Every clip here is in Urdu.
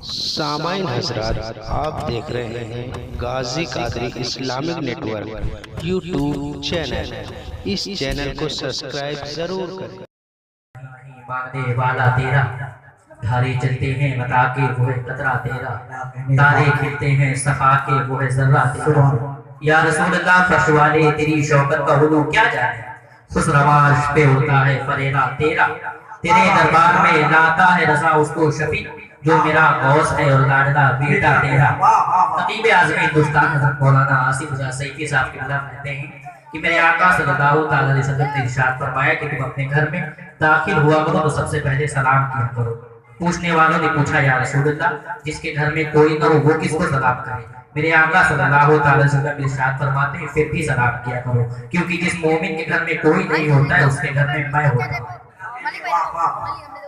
سامعین حضرات، آپ دیکھ رہے ہیں Ghazi Qadri Islamic network YouTube channel. اس چینل کو سبسکرائب ضرور کریں۔ ماننے والا تیرا، دھارے چلتے ہیں متا کے وہ ہے قطرہ تیرا، تارے کھلتے ہیں صفا کے وہ ہے ذرہ تیرا۔ یا رسول اللہ فرش والے تیری شوکت کا علو کیا جائے، خوش رواش پہ ہوتا ہے فریضہ تیرا، تیرے دربار میں لاتا ہے رضا اس کو شفیع، جو میرا غوث ہے اور لاڈلا بیٹا تیرا۔ خطیب اعظم ہندوستان حضرت مولانا آصف رضا سیفی صاحب کے اللہ کہتے ہیں کہ میرے آقا صلی اللہ علیہ وسلم نے ارشاد فرمایا کہ تم اپنے گھر میں داخل ہوا کرو تو سب سے پہلے سلام کیا کرو۔ پوچھنے والوں نے پوچھا یا رسول اللہ جس کے گھر میں کوئی نہ ہو وہ کس کو سلام کرے؟ میرے آقا صلی اللہ علیہ وسلم ارشاد فرماتے ہیں پھر بھی سلام کیا کرو، کیونکہ جس مومن کے گھر میں کوئی نہیں ہوتا ہے اس کے گھر میں میں ہوتا ہوں۔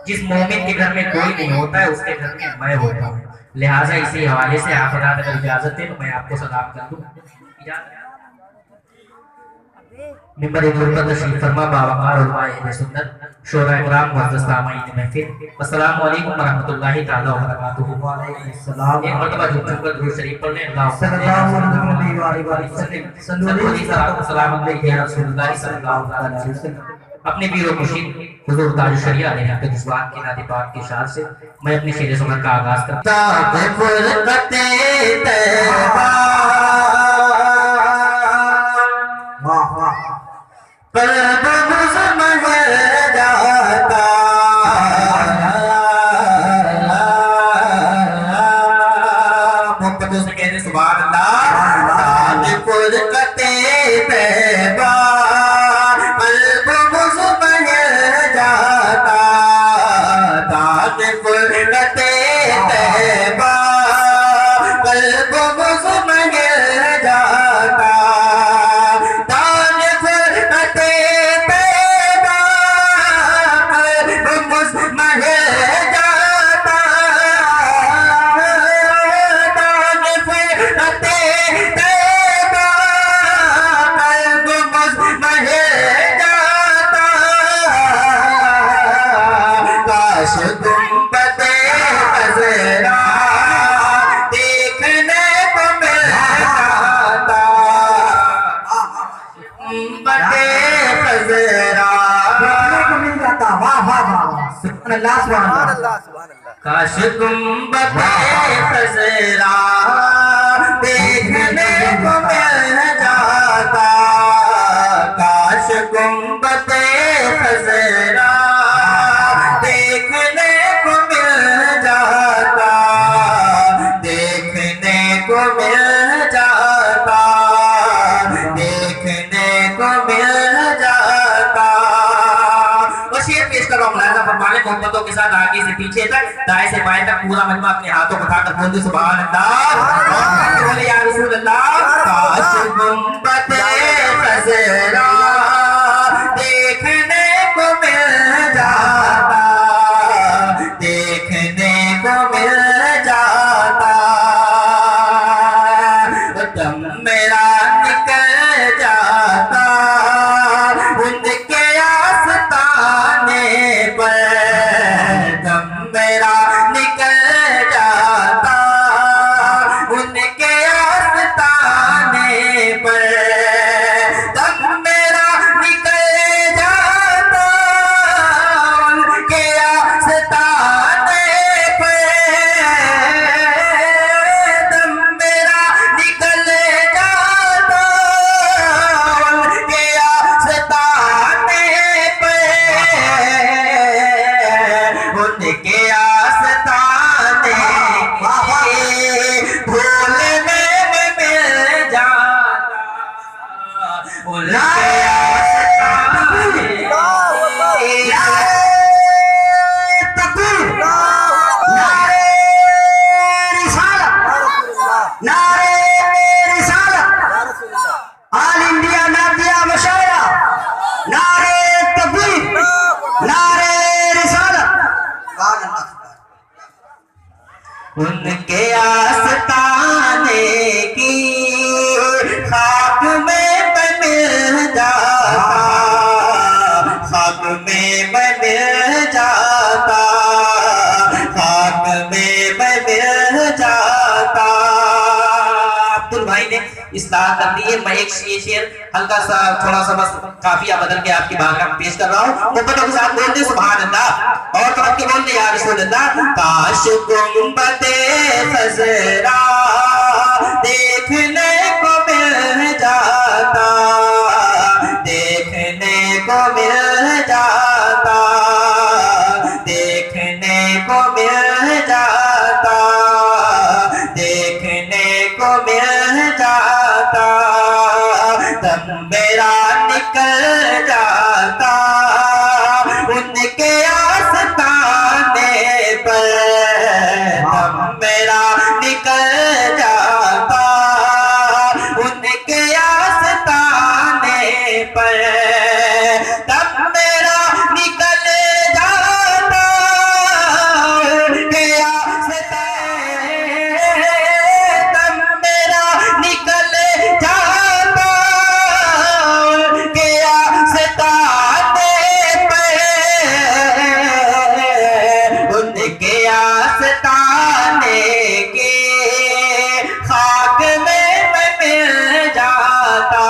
جس مومن کے گھر میں کوئی نہیں ہوتا ہے اس کے گھر میں میں ہوتا ہوں۔ لہٰذا اسی حوالے سے آپ حضرات اگر اجازت دیں تو میں آپ کو سلام کر دوں۔ ممبر نور پر تشریف فرما باوقار علماء اہل سنت شورا اکرام معزز سامعین محفل، السلام علیکم ورحمۃ اللہ تعالی وبرکاتہ۔ وعلیکم السلام۔ ایک مرتبہ جھک جھک کر درود شریف پڑھ لیں۔ اللہ صلی اللہ علیہ وسلم صلو علیہ یا رسول اللہ صلی اللہ علیہ وسلم۔ اپنے پیر و مرشد حضور تاج الشریعہ علیہ کے جذبات کی نعت پاک کی اشارت سے میں اپنی شعر سمر کا آغاز کرتا کاش گنبد خضرا دیکھنے کو مل جاتا، کاش گنبد خضرا دیکھنے کو مل جاتا، دیکھنے کو مل جاتا، دیکھنے کو مل جاتا۔ شعر پیش کر رہا ہوں، ملاحظہ فرمائیں محبتوں کے ساتھ آگے سے پیچھے تک دائیں سے بائیں تک پورا مجمع اپنے ہاتھوں کو اٹھا کر بول دے سبحان اللہ، بولے یا رسول اللہ۔ کاش گنبد خضرا دیکھنے کو مل جاتا، دیکھنے کو مل جاتا، دم میرا نکل جاتا ان کے آستانے پر، دم میرا نکل جاتا ان کے آستانے پر، دم میرا نکل جاتا ان کے آستانے پر، دم میرا نکل جاتا ان کے آستانے پر، ان کے آستانے بھولنے میں مل جاتا، ان کے آستانے تکبیر، نعرے رسالت، نعرے رسالت، آل انڈیا نادیہ مشاعرہ، نعرے تکبیر، نعرے رسالت۔ ان کے آستانے کی خاک میں مل جاتا، خاک میں مل جاتا، خاک میں مل اصلاح کرنی ہے. میں ایک شعر ہلکا سا تھوڑا سا بس قافیہ بدل کے آپ کی بارگاہ میں پیش کر رہا ہوں. محبتوں کے ساتھ بولتے سبحان اللہ اور کبھی کے بولتے یا رسول اللہ. کاش گنبد خضرا دیکھنے کو مل جاتا, دیکھنے کو مل جاتا, دیکھنے کو مل جاتا, دیکھنے کو مل جاتا, دم میرا نکل جاتا ان کے آستانے پر, دم میرا نکل جاتا ان کے آستانے پر, دم میرا نکل جاتا ان کے آستانے, دم میرا نکل جاتا ان کے آستانے پر, ان کے آستانے کے خاک میں مل جاتا,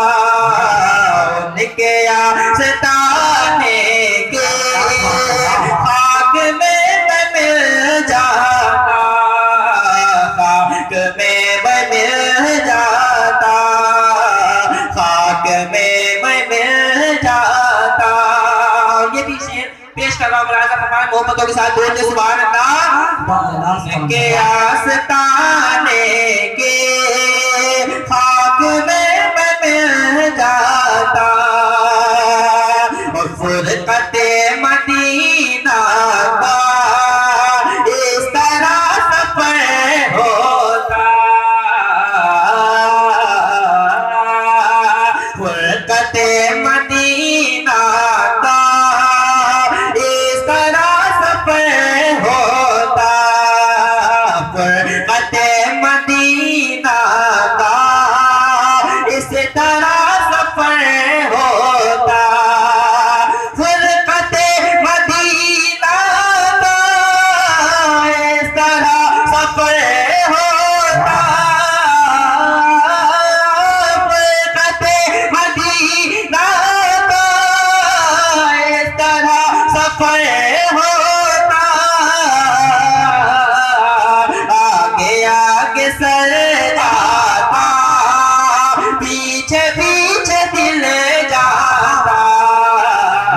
ان کے آستانے کے خاک میں مل جاتا, خاک میں مل جاتا, خاک میں مل جاتا. یہ بھی شعر پیش کر رہا ہوں. ملاحظہ فرمائیں محبتوں کے ساتھ بولتے سبحان اللہ. ان کے آستانے کے خاک میں مل جاتا, اور فرقت مدینہ کا اس طرح سفر ہوتا, فرقت مدینہ کا اس طرح سفر ہوتا, فرقت مدینہ کا اس طرح سفر ہوتا, فرقت مدینہ کا اس طرح سفر ہوتا, فرقت مدینہ کا اس طرح سفر ہوتا, آگے آگے سر جاتا, پیچھے پیچھے دل جاتا,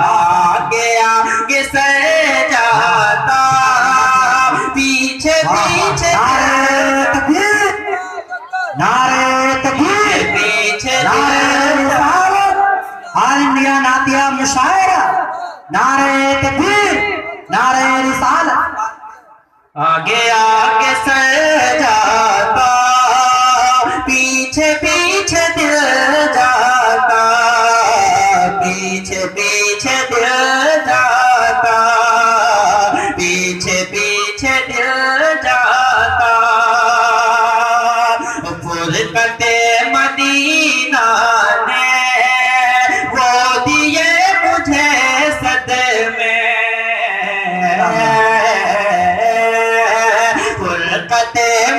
آگے آگے سر جاتا, پیچھے پیچھے نعرہ تکبیر, پیچھے نعرہ رسالت, آل انڈیا نعتیہ مشاعرہ, نعرہ تکبیر, نعرہ رسالت. آگے آگے سر جاتا, پیچھے پیچھے دل جاتا, پیچھے پیچھے دل جاتا, پیچھے پیچھے دل جاتا, فرقت مدینہ نے وہ دیے مجھے صدمے, فرقت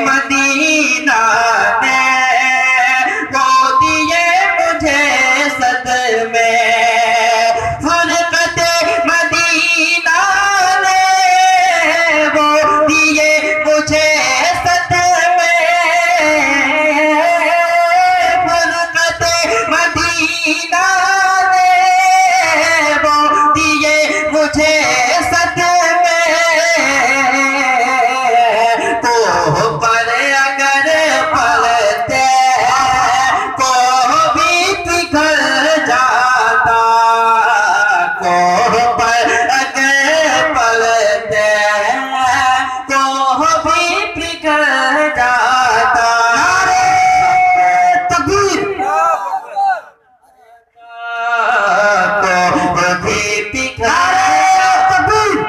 مدینہ نے وہ دیے مجھے صدمے, فرقت مدینہ نے وہ دیے مجھے صدمے, فرقت مدینہ نے وہ دیے مجھے صدمے, کوہ پر اگر پلتے کوہ بھی پگھل جاتا, کوہ پر اگر پلتے کوہ بھی پگھل جاتا, تکبیر, کوہ بھی پگھل تکبیر.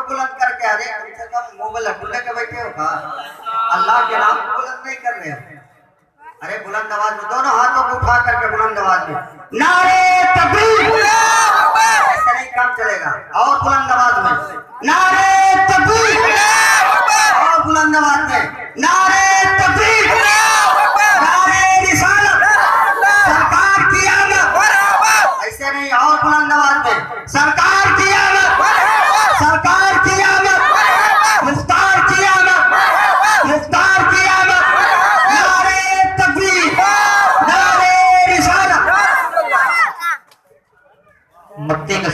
بلند کر کے ارے کم سے کم منہ میں لڈو لے کے بیٹھے ہو کا اللہ کے نام کو بلند نہیں کر رہے ہو. ارے بلند آواز میں دونوں ہاتھوں کو اٹھا کر کے بلند آواز میں نعرہ تکبیر, ایسے نہیں کام چلے گا. اور بلند آواز میں نعرہ تکبیر, اور بلند آواز میں نعرہ تکبیر, نعرہ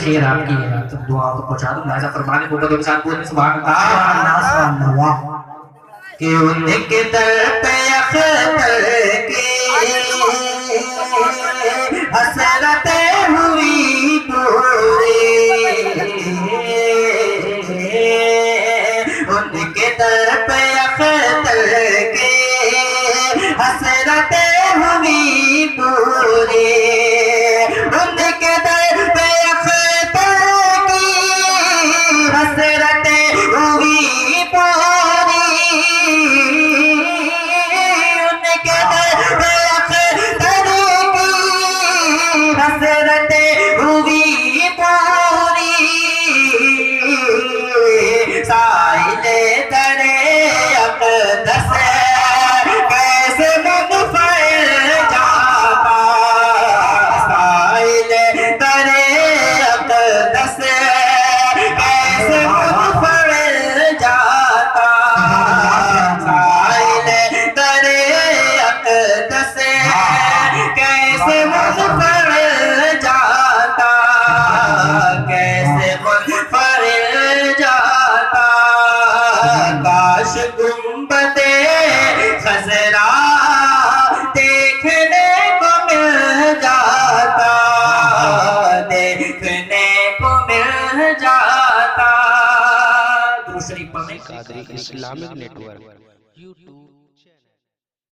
شعر آپ کی ہے تو دعا تو پہنچا دوں لہذا فرمانے محبتوں کے ساتھ بولیں سبحان اللہ سبحان اللہ کہ ان کے در پہ اختر کی حسرتیں ہوئی پوری ان کے در پہ اختر کی حسرتیں ہوئی پوری ان کے در پہ اختر کی حسرتیں ہوئی پوری ان کے در پہ اختر کی حسرتیں ہوئی پوری سائل درے اقدس کیسے منفعل جاتا سائل درے اقدس کیسے منفعل جاتا سائل درے اقدس کیسے منفعل جاتا کیسے منفعل جاتا کاش گنبد خضرا دیکھنے کو مل جاتا دیکھنے کو مل جاتا دوسری پڑھیں Qadri Islamic network YouTube